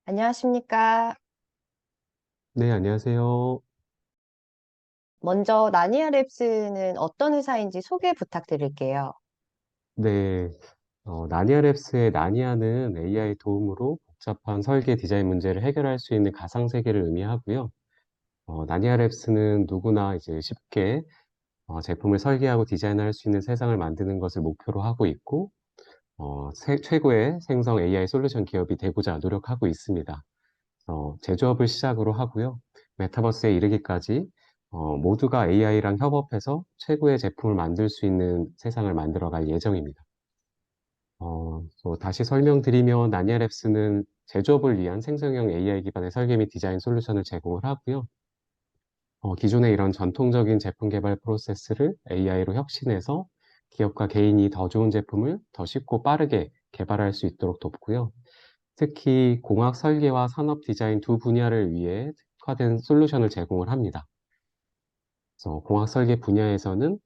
안녕하십니까. 네, 안녕하세요. 먼저 나니아랩스는 어떤 회사인지 소개 부탁드릴게요. 네, 나니아랩스의 나니아는 AI 도움으로 복잡한 설계 디자인 문제를 해결할 수 있는 가상세계를 의미하고요. 나니아랩스는 누구나 이제 쉽게 제품을 설계하고 디자인할 수 있는 세상을 만드는 것을 목표로 하고 있고, 최고의 생성 AI 솔루션 기업이 되고자 노력하고 있습니다. 제조업을 시작으로 하고요. 메타버스에 이르기까지 모두가 AI랑 협업해서 최고의 제품을 만들 수 있는 세상을 만들어갈 예정입니다. 또 다시 설명드리면 나니아랩스는 제조업을 위한 생성형 AI 기반의 설계 및 디자인 솔루션을 제공을 하고요. 기존의 이런 전통적인 제품 개발 프로세스를 AI로 혁신해서 기업과 개인이 더 좋은 제품을 더 쉽고 빠르게 개발할 수 있도록 돕고요. 특히 공학 설계와 산업 디자인 두 분야를 위해 특화된 솔루션을 제공을 합니다. 그래서 공학 설계 분야에서는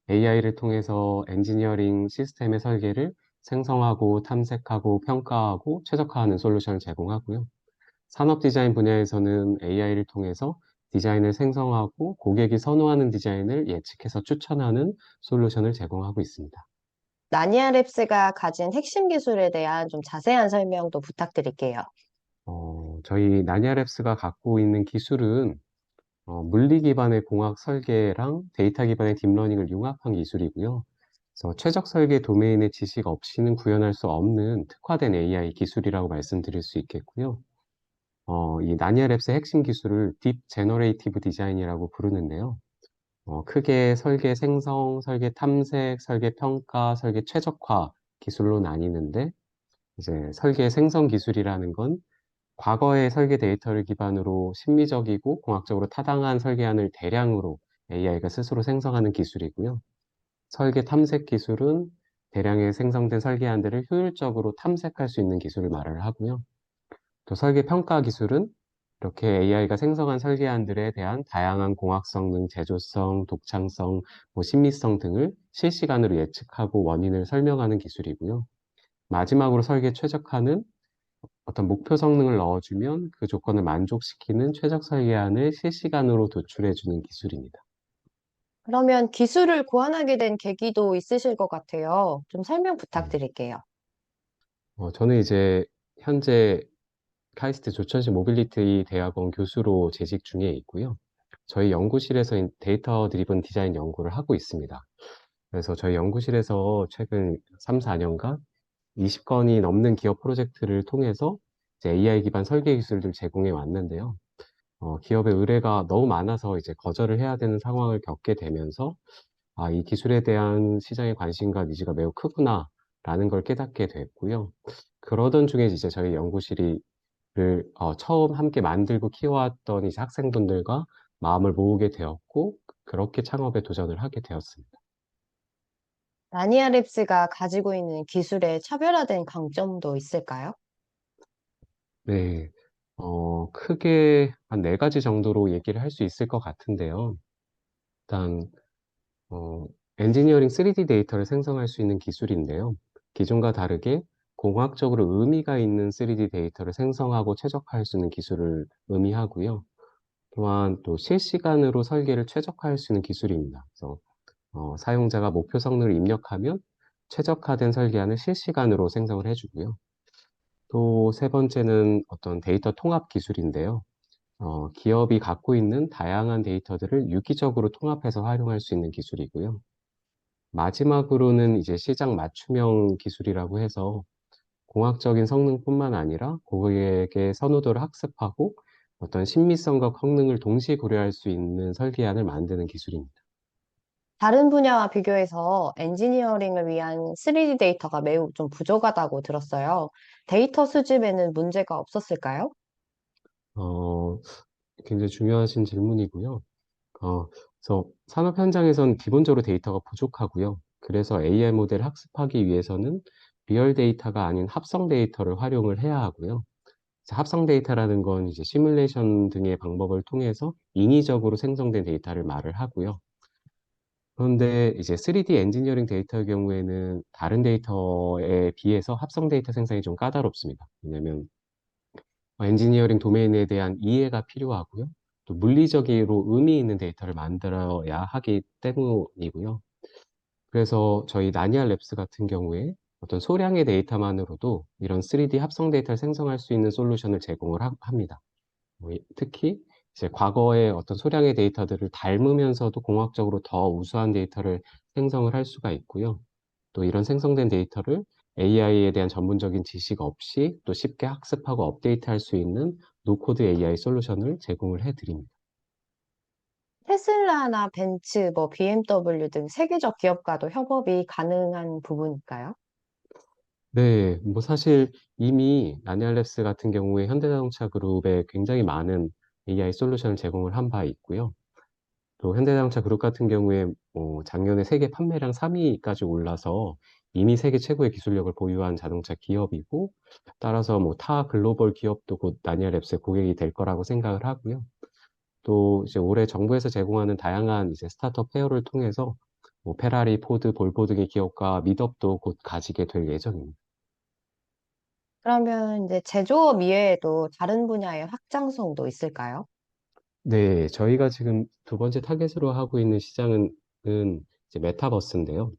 AI를 통해서 엔지니어링 시스템의 설계를 생성하고 탐색하고 평가하고 최적화하는 솔루션을 제공하고요. 산업 디자인 분야에서는 AI를 통해서 디자인을 생성하고 고객이 선호하는 디자인을 예측해서 추천하는 솔루션을 제공하고 있습니다. 나니아랩스가 가진 핵심 기술에 대한 좀 자세한 설명도 부탁드릴게요. 저희 나니아랩스가 갖고 있는 기술은 물리 기반의 공학 설계랑 데이터 기반의 딥러닝을 융합한 기술이고요. 그래서 최적 설계 도메인의 지식 없이는 구현할 수 없는 특화된 AI 기술이라고 말씀드릴 수 있겠고요. 이 나니아랩스의 핵심 기술을 딥 제너레이티브 디자인이라고 부르는데요. 크게 설계 생성, 설계 탐색, 설계 평가, 설계 최적화 기술로 나뉘는데, 이제 설계 생성 기술이라는 건 과거의 설계 데이터를 기반으로 심미적이고 공학적으로 타당한 설계안을 대량으로 AI가 스스로 생성하는 기술이고요. 설계 탐색 기술은 대량의 생성된 설계안들을 효율적으로 탐색할 수 있는 기술을 말을 하고요. 또 설계 평가 기술은 이렇게 AI가 생성한 설계안들에 대한 다양한 공학 성능, 제조성, 독창성, 신미성 등을 실시간으로 예측하고 원인을 설명하는 기술이고요. 마지막으로 설계 최적화는 어떤 목표 성능을 넣어주면 그 조건을 만족시키는 최적 설계안을 실시간으로 도출해주는 기술입니다. 그러면 기술을 고안하게 된 계기도 있으실 것 같아요. 좀 설명 네. 부탁드릴게요. 저는 이제 현재 카이스트 조천시 모빌리티 대학원 교수로 재직 중에 있고요. 저희 연구실에서 데이터 드리븐 디자인 연구를 하고 있습니다. 그래서 저희 연구실에서 최근 3, 4년간 20건이 넘는 기업 프로젝트를 통해서 이제 AI 기반 설계 기술들 제공해 왔는데요. 기업의 의뢰가 너무 많아서 이제 거절을 해야 되는 상황을 겪게 되면서, 아, 이 기술에 대한 시장의 관심과 니즈가 매우 크구나라는 걸 깨닫게 됐고요. 그러던 중에 이제 저희 연구실이 처음 함께 만들고 키워왔던 이제 학생분들과 마음을 모으게 되었고, 그렇게 창업에 도전을 하게 되었습니다. 나니아랩스가 가지고 있는 기술의 차별화된 강점도 있을까요? 네. 크게 한 네 가지 정도로 얘기를 할 수 있을 것 같은데요. 일단, 어, 엔지니어링 3D 데이터를 생성할 수 있는 기술인데요. 기존과 다르게 공학적으로 의미가 있는 3D 데이터를 생성하고 최적화할 수 있는 기술을 의미하고요. 또한 또 실시간으로 설계를 최적화할 수 있는 기술입니다. 그래서 사용자가 목표 성능을 입력하면 최적화된 설계안을 실시간으로 생성을 해주고요. 또 세 번째는 어떤 데이터 통합 기술인데요. 기업이 갖고 있는 다양한 데이터들을 유기적으로 통합해서 활용할 수 있는 기술이고요. 마지막으로는 이제 시장 맞춤형 기술이라고 해서 공학적인 성능뿐만 아니라 고객의 선호도를 학습하고 어떤 신미성과 성능을 동시에 고려할 수 있는 설계안을 만드는 기술입니다. 다른 분야와 비교해서 엔지니어링을 위한 3D 데이터가 매우 좀 부족하다고 들었어요. 데이터 수집에는 문제가 없었을까요? 어, 굉장히 중요하신 질문이고요. 그래서 산업 현장에선 기본적으로 데이터가 부족하고요. 그래서 AI 모델을 학습하기 위해서는 리얼 데이터가 아닌 합성 데이터를 활용을 해야 하고요. 그래서 합성 데이터라는 건 이제 시뮬레이션 등의 방법을 통해서 인위적으로 생성된 데이터를 말을 하고요. 그런데 이제 3D 엔지니어링 데이터의 경우에는 다른 데이터에 비해서 합성 데이터 생성이 좀 까다롭습니다. 왜냐면 엔지니어링 도메인에 대한 이해가 필요하고요. 또 물리적으로 의미 있는 데이터를 만들어야 하기 때문이고요. 그래서 저희 나니아 랩스 같은 경우에 어떤 소량의 데이터만으로도 이런 3D 합성 데이터를 생성할 수 있는 솔루션을 제공을 합니다. 특히 이제 과거의 어떤 소량의 데이터들을 닮으면서도 공학적으로 더 우수한 데이터를 생성을 할 수가 있고요. 또 이런 생성된 데이터를 AI에 대한 전문적인 지식 없이 또 쉽게 학습하고 업데이트할 수 있는 노코드 AI 솔루션을 제공을 해드립니다. 테슬라나 벤츠, 뭐 BMW 등 세계적 기업과도 협업이 가능한 부분일까요? 네, 뭐 사실 이미 나니알랩스 같은 경우에 현대자동차 그룹에 굉장히 많은 AI 솔루션을 제공을 한 바 있고요. 또 현대자동차 그룹 같은 경우에 작년에 세계 판매량 3위까지 올라서 이미 세계 최고의 기술력을 보유한 자동차 기업이고, 따라서 뭐 타 글로벌 기업도 곧 나니아랩스의 고객이 될 거라고 생각을 하고요. 또 이제 올해 정부에서 제공하는 다양한 이제 스타트업 페어를 통해서 뭐 페라리, 포드, 볼보 등의 기업과 미업도 곧 가지게 될 예정입니다. 그러면 이제 제조업 이외에도 다른 분야의 확장성도 있을까요? 네, 저희가 지금 두 번째 타겟으로 하고 있는 시장은 이제 메타버스인데요.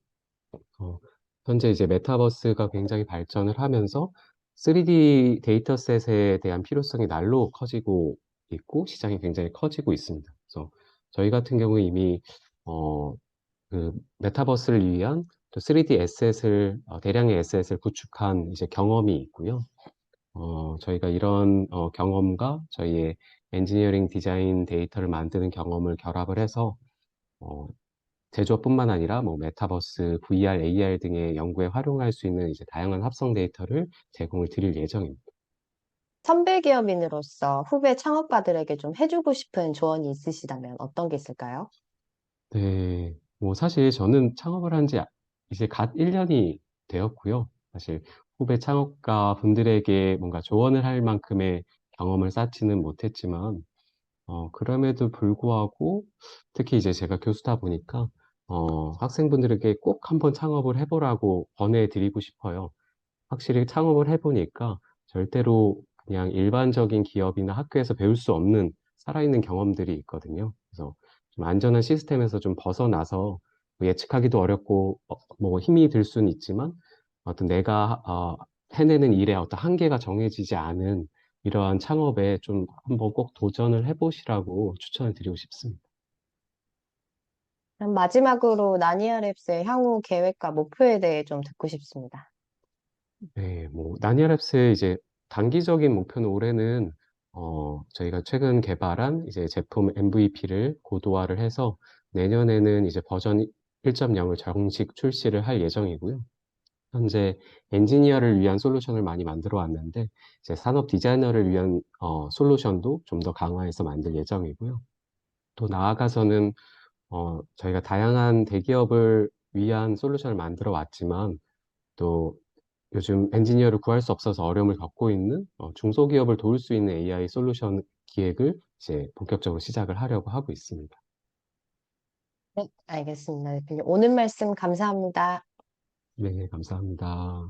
어, 현재 이제 메타버스가 굉장히 발전을 하면서 3D 데이터셋에 대한 필요성이 날로 커지고 있고 시장이 굉장히 커지고 있습니다. 그래서 저희 같은 경우에 이미 어, 그 메타버스를 위한 또 3D 에셋을 대량의 에셋을 구축한 이제 경험이 있고요. 저희가 이런 경험과 저희의 엔지니어링 디자인 데이터를 만드는 경험을 결합을 해서 어, 제조업뿐만 아니라 뭐 메타버스, VR, AR 등의 연구에 활용할 수 있는 이제 다양한 합성 데이터를 제공을 드릴 예정입니다. 선배 기업인으로서 후배 창업가들에게 좀 해주고 싶은 조언이 있으시다면 어떤 게 있을까요? 네, 뭐 사실 저는 창업을 한 지 이제 갓 1년이 되었고요. 사실 후배 창업가 분들에게 뭔가 조언을 할 만큼의 경험을 쌓지는 못했지만, 그럼에도 불구하고 특히 이제 제가 교수다 보니까 학생분들에게 꼭 한번 창업을 해보라고 권해드리고 싶어요. 확실히 창업을 해보니까 절대로 그냥 일반적인 기업이나 학교에서 배울 수 없는 살아있는 경험들이 있거든요. 그래서 좀 안전한 시스템에서 좀 벗어나서 뭐 예측하기도 어렵고 뭐 힘이 들 수는 있지만 어떤 내가 해내는 일에 어떤 한계가 정해지지 않은 이러한 창업에 좀 한번 꼭 도전을 해보시라고 추천을 드리고 싶습니다. 그럼 마지막으로 나니아랩스의 향후 계획과 목표에 대해 좀 듣고 싶습니다. 네, 뭐 나니아랩스의 이제 단기적인 목표는 올해는 저희가 최근 개발한 이제 제품 MVP를 고도화를 해서 내년에는 이제 버전 1.0을 정식 출시를 할 예정이고요. 현재 엔지니어를 위한 솔루션을 많이 만들어 왔는데 이제 산업 디자이너를 위한 솔루션도 좀 더 강화해서 만들 예정이고요. 또 나아가서는 저희가 다양한 대기업을 위한 솔루션을 만들어 왔지만 또 요즘 엔지니어를 구할 수 없어서 어려움을 겪고 있는 중소기업을 도울 수 있는 AI 솔루션 기획을 이제 본격적으로 시작을 하려고 하고 있습니다. 네, 알겠습니다. 대표님. 오늘 말씀 감사합니다. 네, 감사합니다.